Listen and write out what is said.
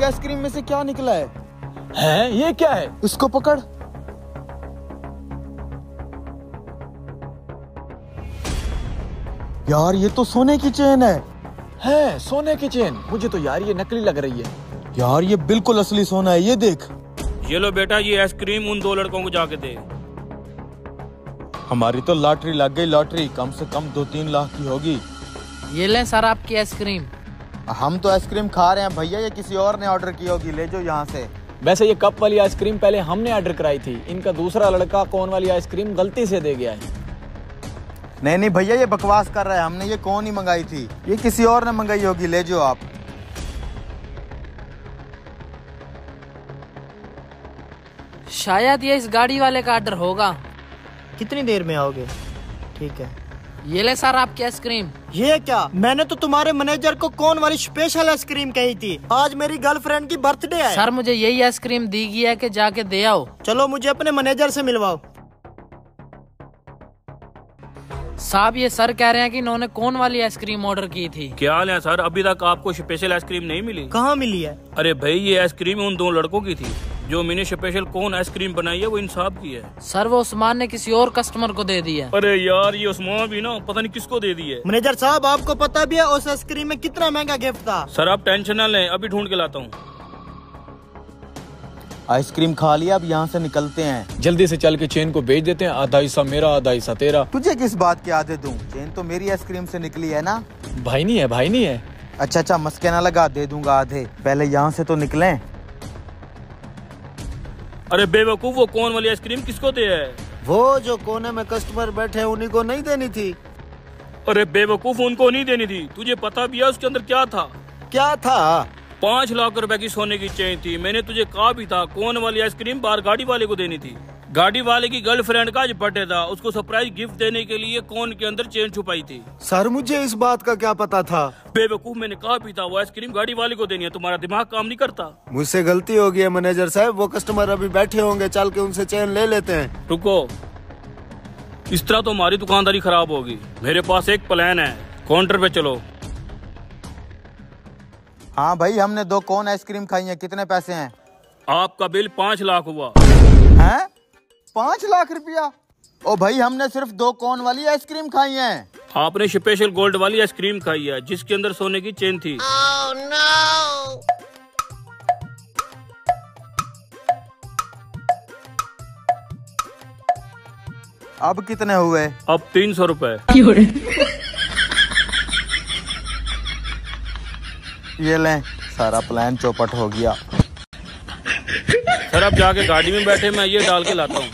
आपके आइसक्रीम में से क्या निकला है? हैं? ये क्या है? इसको पकड़। यार ये तो सोने की चेन है सोने की चेन? मुझे तो यार ये नकली लग रही है। यार ये बिल्कुल असली सोना है, ये देख। ये लो बेटा, ये आइसक्रीम उन 2 लड़कों को जाके दे। हमारी तो लॉटरी लग गई, लॉटरी कम से कम 2-3 लाख की होगी। ये लें सर आपकी आइसक्रीम। हम तो आइसक्रीम खा रहे हैं भैया, ये किसी और ने ऑर्डर की होगी, ले जाओ यहाँ से। वैसे ये कप वाली आइसक्रीम पहले हमने ऑर्डर कराई थी, इनका दूसरा लड़का कोन वाली आइसक्रीम गलती से दे गया है। नहीं भैया, ये बकवास कर रहा है, हमने ये कोन ही मंगाई थी, ये किसी और ने मंगाई होगी, ले जाओ आप। शायद ये इस गाड़ी वाले का ऑर्डर होगा। कितनी देर में आओगे? ठीक है। ये ले सर आपकी आइसक्रीम। ये क्या? मैंने तो तुम्हारे मैनेजर को कौन वाली स्पेशल आइसक्रीम कही थी। आज मेरी गर्लफ्रेंड की बर्थडे है। सर मुझे यही आइसक्रीम दी गई है कि जाके दे आओ। चलो मुझे अपने मैनेजर से मिलवाओ। साहब ये सर कह रहे हैं कि इन्होंने कौन वाली आइसक्रीम ऑर्डर की थी। क्या हाल है सर, अभी तक आपको स्पेशल आइसक्रीम नहीं मिली? कहाँ मिली है? अरे भाई, ये आइसक्रीम उन 2 लड़कों की थी। जो मैंने स्पेशल कौन आइसक्रीम बनाई है वो इंसाफ की है। सर वो उस्मान ने किसी और कस्टमर को दे दी है। अरे यार, ये उस्मान भी ना पता नहीं किसको दे दी है। मैनेजर साहब आपको पता भी है उस आइसक्रीम में कितना महंगा गिफ्ट था। सर आप टेंशन ना लें, अभी ढूंढ के लाता हूँ। आइसक्रीम खा लिया, अब यहाँ से निकलते हैं। जल्दी से चल के चेन को बेच देते हैं, आधा हिस्सा मेरा आधा हिस्सा तेरा। तुझे किस बात की आदत दूं? चेन तो मेरी आइसक्रीम से निकली है ना। भाई नहीं है, भाई नहीं है। अच्छा मस्के ना लगा, दे दूंगा आधे, पहले यहाँ से तो निकलें। अरे बेवकूफ, वो कौन वाली आइसक्रीम किसको दे है? वो जो कोने में कस्टमर बैठे हैं उन्हीं को नहीं देनी थी। अरे बेवकूफ, उनको नहीं देनी थी। तुझे पता भी है उसके अंदर क्या था? क्या था? 5 लाख रुपए की सोने की चेन थी। मैंने तुझे कहा भी था कौन वाली आइसक्रीम बाहर गाड़ी वाले को देनी थी। गाड़ी वाले की गर्लफ्रेंड का आज बर्थडे था, उसको सरप्राइज गिफ्ट देने के लिए कौन के अंदर चेन छुपाई थी। सर मुझे इस बात का क्या पता था। बेवकूफ, मैंने कहा भी था वो आइसक्रीम गाड़ी वाले को देनी है। तुम्हारा दिमाग काम नहीं करता। मुझसे गलती हो गई है मैनेजर साहब। वो कस्टमर अभी बैठे होंगे, चल के उनसे चेन ले लेते हैं। रुको, इस तरह तो हमारी दुकानदारी खराब होगी। मेरे पास एक प्लान है, काउंटर पे चलो। हाँ भाई, हमने 2 कोन आइसक्रीम खाई है, कितने पैसे हैं? आपका बिल 5 लाख हुआ। हैं? 5 लाख रुपया? ओ भाई, हमने सिर्फ 2 कोन वाली आइसक्रीम खाई है। आपने स्पेशल गोल्ड वाली आइसक्रीम खाई है जिसके अंदर सोने की चेन थी। Oh, no! अब कितने हुए? अब 300 रुपए। ये लें, सारा प्लान चौपट हो गया। सर आप जाके गाड़ी में बैठे, मैं ये डाल के लाता हूँ।